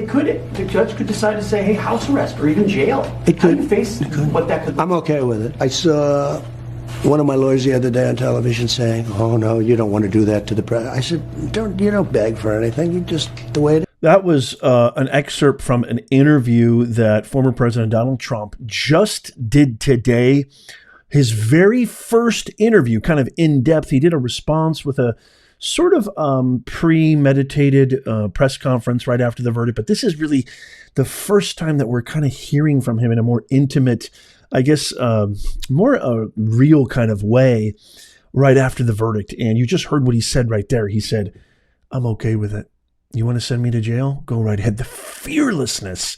the judge could decide to say, hey, house arrest or even jail. It could. How do you face what that could look? I'm okay with it. I saw one of my lawyers the other day on television saying, oh, no, you don't want to do that to the president. I said, you don't beg for anything. You just, the way it is. That was an excerpt from an interview that former President Donald Trump just did today. His very first interview, kind of in depth. He did a response with a sort of premeditated press conference right after the verdict. But this is really the first time that we're kind of hearing from him in a more intimate, I guess, more a real kind of way right after the verdict. And you just heard what he said right there. He said, I'm okay with it. You want to send me to jail? Go right ahead. The fearlessness,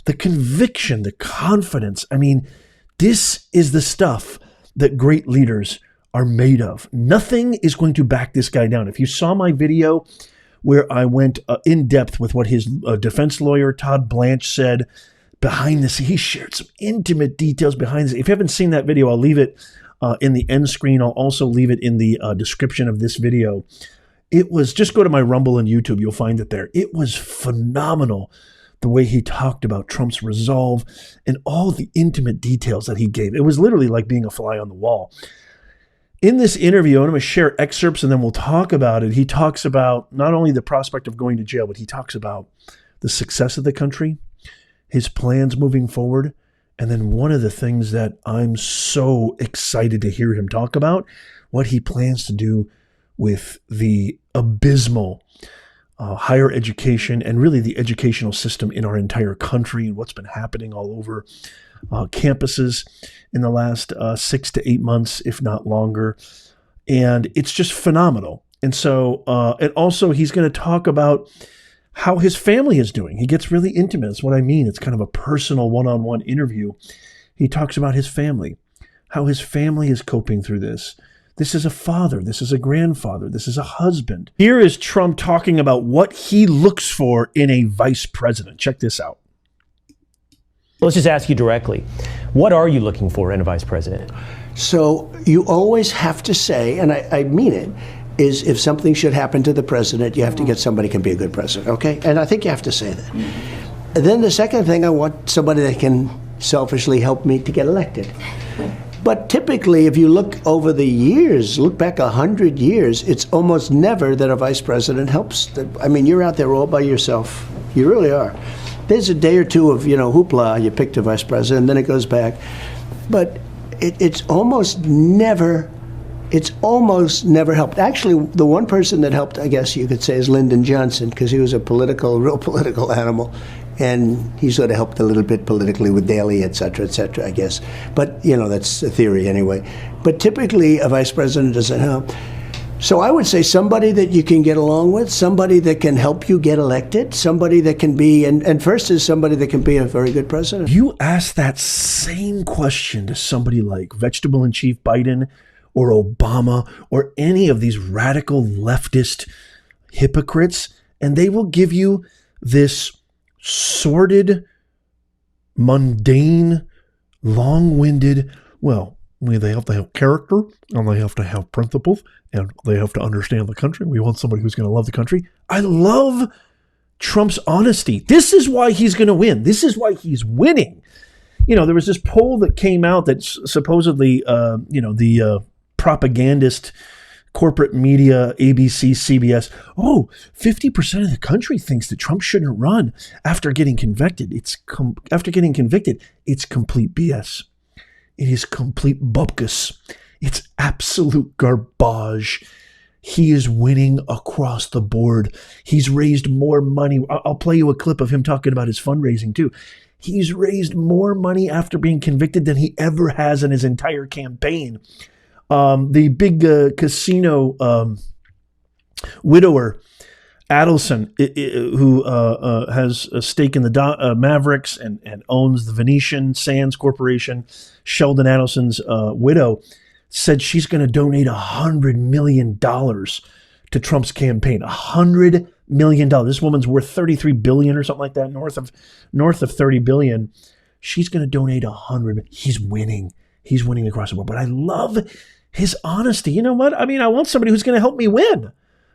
the conviction, the confidence. I mean, this is the stuff that great leaders are made of. Nothing is going to back this guy down. If you saw my video where I went in depth with what his defense lawyer, Todd Blanche, said behind the scenes, he shared some intimate details behind the scenes. If you haven't seen that video, I'll leave it in the end screen. I'll also leave it in the description of this video. It was, just go to my Rumble and YouTube, you'll find it there. It was phenomenal the way he talked about Trump's resolve and all the intimate details that he gave. It was literally like being a fly on the wall. In this interview, I'm going to share excerpts and then we'll talk about it. He talks about not only the prospect of going to jail, but he talks about the success of the country, his plans moving forward. And then one of the things that I'm so excited to hear him talk about, what he plans to do with the abysmal higher education and really the educational system in our entire country and what's been happening all over campuses in the last 6 to 8 months, if not longer. And it's just phenomenal. And so, and also he's going to talk about how his family is doing. He gets really intimate. That's what I mean. It's kind of a personal one-on-one interview. He talks about his family, how his family is coping through this. This is a father. This is a grandfather. This is a husband. Here is Trump talking about what he looks for in a vice president. Check this out. Let's just ask you directly. What are you looking for in a vice president? So you always have to say, and I mean it, is if something should happen to the president, you have to get somebody who can be a good president, okay? And I think you have to say that. And then the second thing, I want somebody that can selfishly help me to get elected. But typically, if you look over the years, look back 100 years, it's almost never that a vice president helps. I mean, you're out there all by yourself. You really are. There's a day or two of, hoopla, you picked a vice president, and then it goes back. But it's almost never helped. Actually, the one person that helped, I guess you could say, is Lyndon Johnson, because he was a real political animal. And he sort of helped a little bit politically with Daley, et cetera, I guess. But, that's a theory anyway. But typically, a vice president doesn't help. So I would say somebody that you can get along with, somebody that can help you get elected, somebody that can be, and first is somebody that can be a very good president. You ask that same question to somebody like Vegetable-in-Chief Biden or Obama or any of these radical leftist hypocrites, and they will give you this sordid, mundane, long-winded, they have to have character, and they have to have principles, and they have to understand the country. We want somebody who's going to love the country. I love Trump's honesty. This is why he's going to win. This is why he's winning. There was this poll that came out that supposedly, the propagandist corporate media, ABC, CBS, 50% of the country thinks that Trump shouldn't run after getting convicted. It's complete BS. It is complete bupkis. It's absolute garbage. He is winning across the board. He's raised more money. I'll play you a clip of him talking about his fundraising too. He's raised more money after being convicted than he ever has in his entire campaign. The big casino widower, Adelson, who has a stake in the Mavericks and owns the Venetian Sands Corporation, Sheldon Adelson's widow, said she's going to donate $100 million to Trump's campaign. $100 million. This woman's worth $33 billion or something like that, north of $30 billion. She's going to donate $100 million. He's winning. He's winning across the board. But I love his honesty. You know what? I mean, I want somebody who's going to help me win.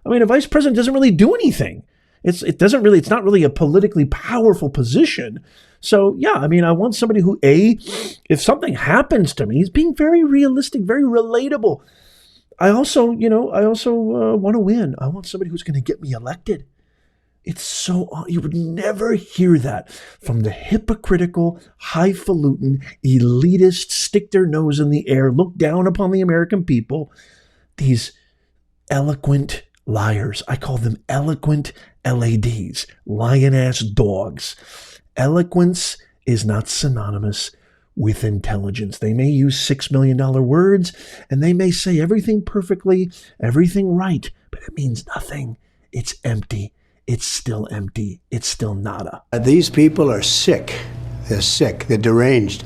I mean, a vice president doesn't really do anything. It's not really a politically powerful position. So yeah, I mean, I want somebody who, if something happens to me, is being very realistic, very relatable. I also want to win. I want somebody who's going to get me elected. It's you would never hear that from the hypocritical, highfalutin, elitist, stick their nose in the air, look down upon the American people, these eloquent liars. I call them eloquent LADs, lion-ass dogs. Eloquence is not synonymous with intelligence. They may use $6 million words, and they may say everything perfectly, everything right, but it means nothing. It's empty. It's still empty. It's still nada. These people are sick. They're sick. They're deranged.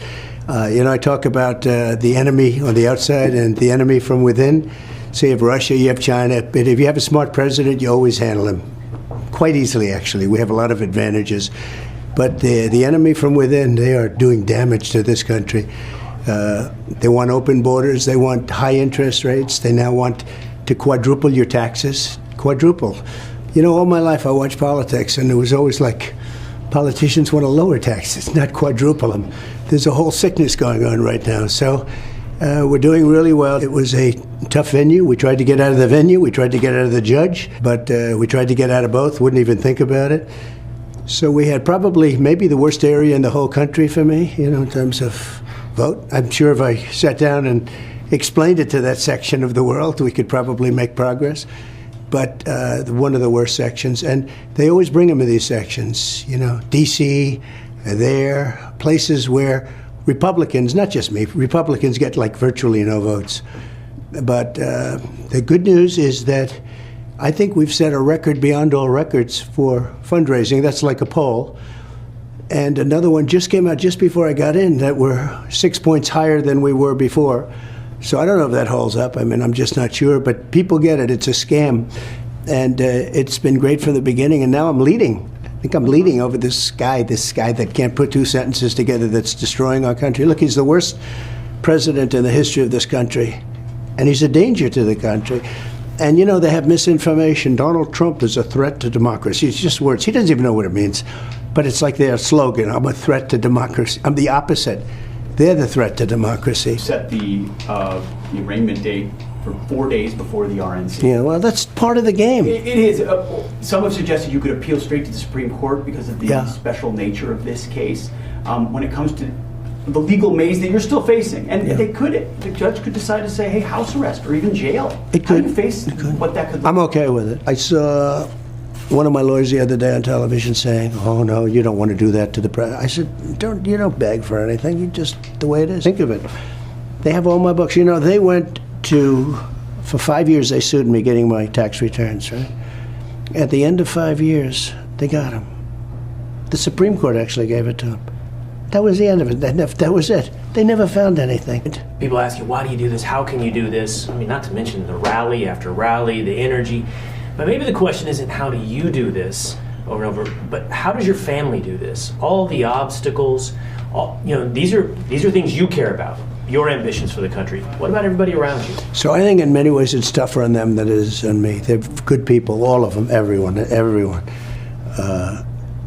I talk about the enemy on the outside and the enemy from within. So you have Russia, you have China. But if you have a smart president, you always handle him quite easily, actually. We have a lot of advantages. But the enemy from within, they are doing damage to this country. They want open borders. They want high interest rates. They now want to quadruple your taxes. Quadruple. All my life I watched politics, and it was always like politicians want to lower taxes, not quadruple them. There's a whole sickness going on right now. So we're doing really well. It was a tough venue. We tried to get out of the venue. We tried to get out of the judge, but we tried to get out of both. Wouldn't even think about it. So we had maybe the worst area in the whole country for me, in terms of vote. I'm sure if I sat down and explained it to that section of the world, we could probably make progress. But one of the worst sections, and they always bring them in these sections, D.C., there, places where Republicans, not just me, Republicans get like virtually no votes. But the good news is that I think we've set a record beyond all records for fundraising. That's like a poll. And another one just came out just before I got in that we're 6 points higher than we were before. So I don't know if that holds up. I mean, I'm just not sure. But people get it. It's a scam. And it's been great from the beginning. And now I'm leading. I think I'm leading over this guy that can't put two sentences together, that's destroying our country. Look, he's the worst president in the history of this country. And he's a danger to the country. And, they have misinformation. Donald Trump is a threat to democracy. It's just words. He doesn't even know what it means. But it's like their slogan, I'm a threat to democracy. I'm the opposite. They're the threat to democracy. Set the arraignment date for 4 days before the RNC. Yeah, well, that's part of the game. It is. Some have suggested you could appeal straight to the Supreme Court because of the special nature of this case. When it comes to the legal maze that you're still facing, and the judge could decide to say, hey, house arrest or even jail. It could. How do you face what that could look like? I'm okay with it. I saw one of my lawyers the other day on television saying, oh, no, you don't want to do that to the president. I said, you don't beg for anything. You just, the way it is. Think of it. They have all my books. They went for 5 years, they sued me getting my tax returns, right? At the end of 5 years, they got them. The Supreme Court actually gave it to them. That was the end of it. That was it. They never found anything. People ask you, why do you do this? How can you do this? I mean, not to mention the rally after rally, the energy. But maybe the question isn't how do you do this over and over, but how does your family do this? All the obstacles, these are things you care about, your ambitions for the country. What about everybody around you? So I think in many ways it's tougher on them than it is on me. They're good people, all of them, everyone.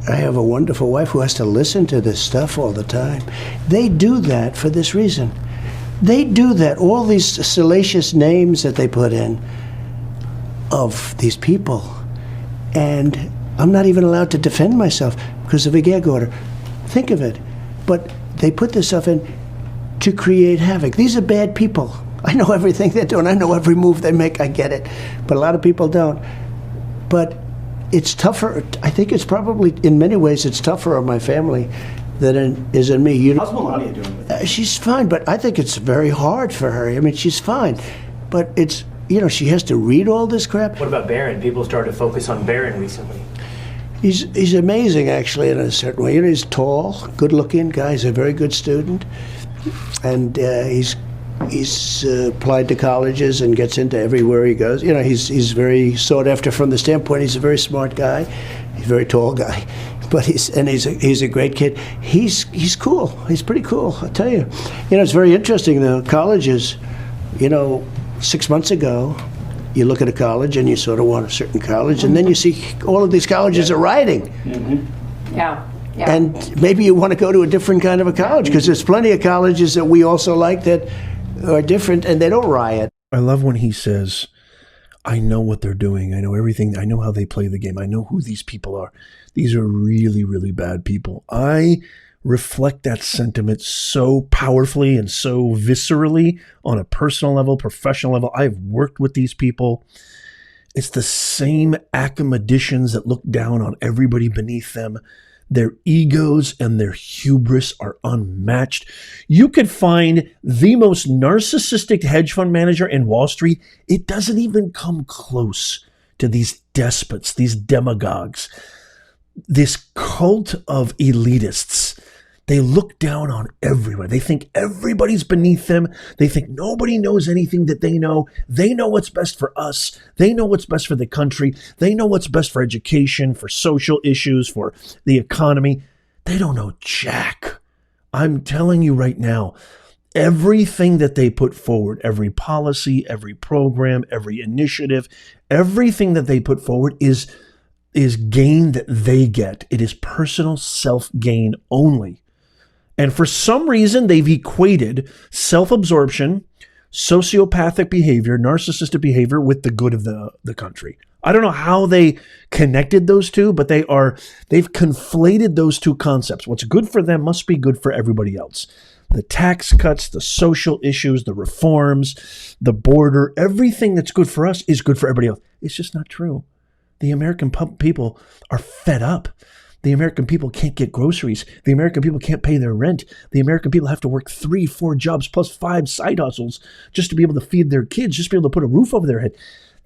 I have a wonderful wife who has to listen to this stuff all the time. They do that for this reason. They do that, all these salacious names that they put in of these people. And I'm not even allowed to defend myself because of a gag order. Think of it. But they put this stuff in to create havoc. These are bad people. I know everything they're doing. I know every move they make. I get it. But a lot of people don't. But it's tougher. I think it's probably, in many ways, it's tougher on my family than it is in me. How's Melania doing with it? She's fine, but I think it's very hard for her. I mean, she's fine. But it's, she has to read all this crap. What about Barron? People started to focus on Barron recently. He's amazing, actually, in a certain way. He's tall, good-looking guy. He's a very good student. And he's applied to colleges and gets into everywhere he goes. He's very sought after from the standpoint. He's a very smart guy. He's a very tall guy, but he's a great kid. He's cool. He's pretty cool, I'll tell you. It's very interesting. The colleges, 6 months ago, you look at a college and you sort of want a certain college, and then you see all of these colleges are rioting. Yeah. Yeah. And maybe you want to go to a different kind of a college, because there's plenty of colleges that we also like that are different and they don't riot. I love when he says, I know what they're doing. I know everything. I know how they play the game. I know who these people are. These are really, really bad people. I reflect that sentiment so powerfully and so viscerally on a personal level, professional level. I've worked with these people. It's the same academicians that look down on everybody beneath them. Their egos and their hubris are unmatched. You could find the most narcissistic hedge fund manager in Wall Street. It doesn't even come close to these despots, these demagogues, this cult of elitists. They look down on everyone. They think everybody's beneath them. They think nobody knows anything that they know. They know what's best for us. They know what's best for the country. They know what's best for education, for social issues, for the economy. They don't know jack. I'm telling you right now, everything that they put forward, every policy, every program, every initiative, everything that they put forward is gain that they get. It is personal self-gain only. And for some reason, they've equated self-absorption, sociopathic behavior, narcissistic behavior with the good of the country. I don't know how they connected those two, but they've conflated those two concepts. What's good for them must be good for everybody else. The tax cuts, the social issues, the reforms, the border, everything that's good for us is good for everybody else. It's just not true. The American people are fed up. The American people can't get groceries. The American people can't pay their rent. The American people have to work 3-4 jobs plus 5 side hustles just to be able to feed their kids, just to be able to put a roof over their head.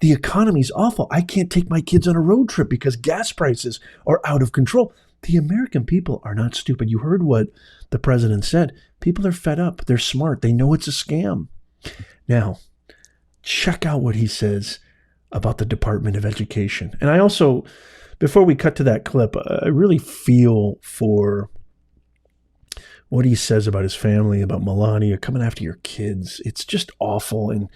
The economy's awful. I can't take my kids on a road trip because gas prices are out of control. The American people are not stupid. You heard what the president said. People are fed up. They're smart. They know it's a scam. Now, check out what he says about the Department of Education. And I also, before we cut to that clip, I really feel for what he says about his family, about Melania coming after your kids. It's just awful. And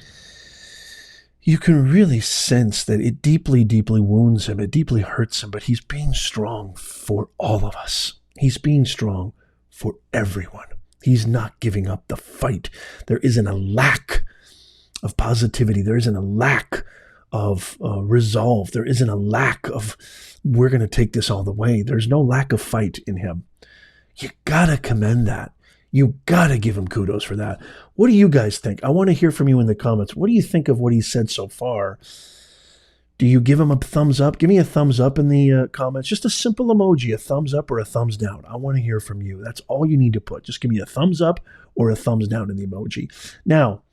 you can really sense that it deeply, deeply wounds him. It deeply hurts him, but he's being strong for all of us. He's being strong for everyone. He's not giving up the fight. There isn't a lack of positivity. There isn't a lack of resolve. There isn't a lack of, we're going to take this all the way. There's no lack of fight in him. You got to commend that. You got to give him kudos for that. What do you guys think? I want to hear from you in the comments. What do you think of what he said so far? Do you give him a thumbs up? Give me a thumbs up in the comments. Just a simple emoji, a thumbs up or a thumbs down. I want to hear from you. That's all you need to put. Just give me a thumbs up or a thumbs down in the emoji. Now,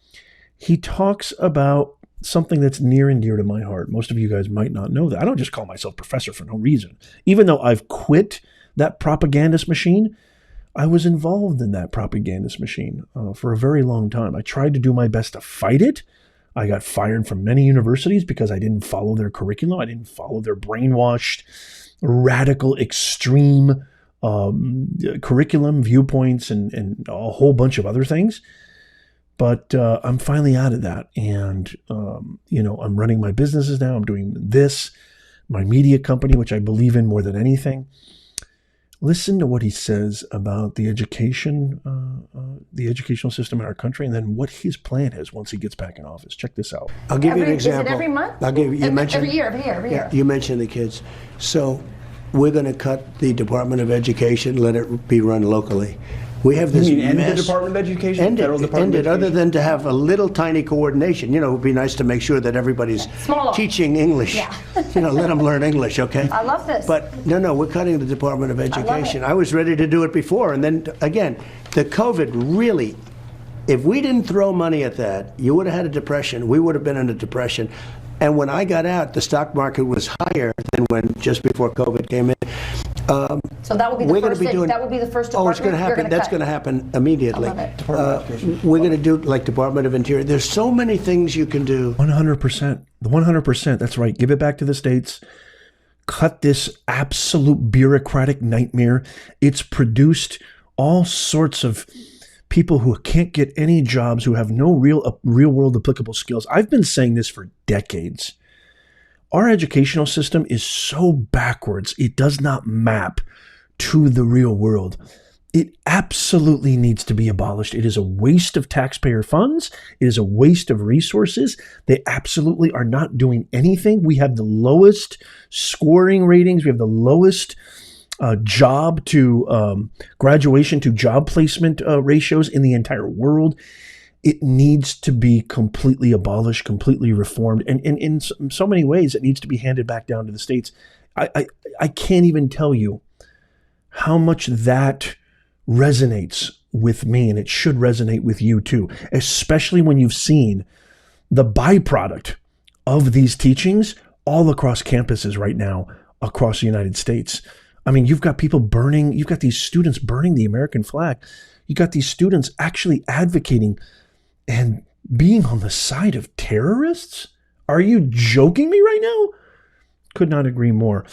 he talks about something that's near and dear to my heart. Most of you guys might not know that. I don't just call myself professor for no reason. Even though I've quit that propagandist machine, I was involved in that propagandist machine for a very long time. I tried to do my best to fight it. I got fired from many universities because I didn't follow their curriculum. I didn't follow their brainwashed, radical, extreme curriculum, viewpoints, and a whole bunch of other things. But I'm finally out of that. And, I'm running my businesses now. I'm doing this, my media company, which I believe in more than anything. Listen to what he says about the educational system in our country, and then what his plan is once he gets back in office. Check this out. I'll give you an example. Is it every month? I'll give you mentioned every year. Yeah, you mentioned the kids. So we're going to cut the Department of Education, let it be run locally. We have this end mess. the Department of Education? End Federal Department of it, other Education? than to have a little tiny coordination. It would be nice to make sure that everybody's Small. teaching English. Yeah. Let them learn English, okay? I love this. But no, we're cutting the Department of Education. I was ready to do it before, and then again, the COVID really, if we didn't throw money at that, you would have had a depression. We would have been in a depression. And when I got out, the stock market was higher than when just before COVID came in. So that will be the first thing. That will be the first department. Oh, it's going to happen. That's going to happen immediately. I love it. We're going to do like Department of Interior. There's so many things you can do. 100%. The 100%. That's right. Give it back to the states. Cut this absolute bureaucratic nightmare. It's produced all sorts of people who can't get any jobs, who have no real world applicable skills. I've been saying this for decades. Our educational system is so backwards, it does not map to the real world. It absolutely needs to be abolished. It is a waste of taxpayer funds. It is a waste of resources. They absolutely are not doing anything. We have the lowest scoring ratings. We have the lowest job to graduation to job placement ratios in the entire world. It needs to be completely abolished, completely reformed. And in so many ways, it needs to be handed back down to the states. I can't even tell you how much that resonates with me, and it should resonate with you too, especially when you've seen the byproduct of these teachings all across campuses right now across the United States. I mean, you've got people burning, you've got these students burning the American flag. You've got these students actually advocating and being on the side of terrorists. Are you joking me right now? Could not agree more.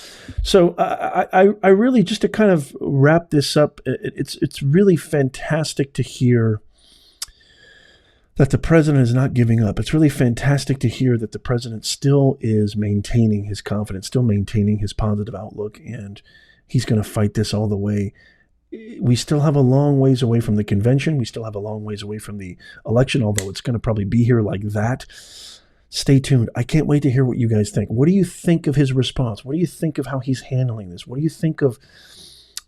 So I really, just to kind of wrap this up, it's really fantastic to hear that the president is not giving up. It's really fantastic to hear that the president still is maintaining his confidence, still maintaining his positive outlook, and he's going to fight this all the way. We still have a long ways away from the convention. We still have a long ways away from the election, although it's going to probably be here like that. Stay tuned. I can't wait to hear what you guys think. What do you think of his response? What do you think of how he's handling this? What do you think of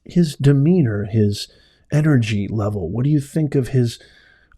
his demeanor, his energy level? What do you think of his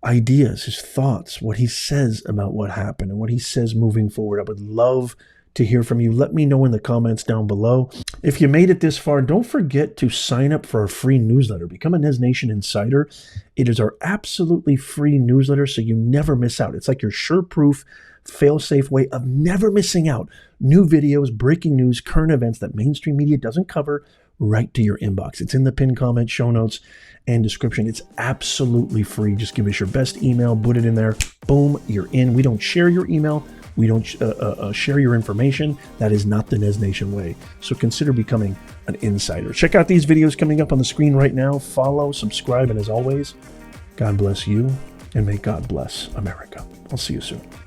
ideas, his thoughts, what he says about what happened and what he says moving forward? I would love to hear from you. Let me know in the comments down below. If you made it this far, don't forget to sign up for our free newsletter. Become a Nez Nation Insider. It is our absolutely free newsletter, so you never miss out. It's like your sure-proof, fail-safe way of never missing out. New videos, breaking news, current events that mainstream media doesn't cover, right to your inbox. It's in the pinned comment, show notes, and description. It's absolutely free. Just give us your best email, put it in there, boom, you're in. We don't share your email. We don't share your information. That is not the Nez Nation way. So consider becoming an insider. Check out these videos coming up on the screen right now. Follow, subscribe, and as always, God bless you, and may God bless America. I'll see you soon.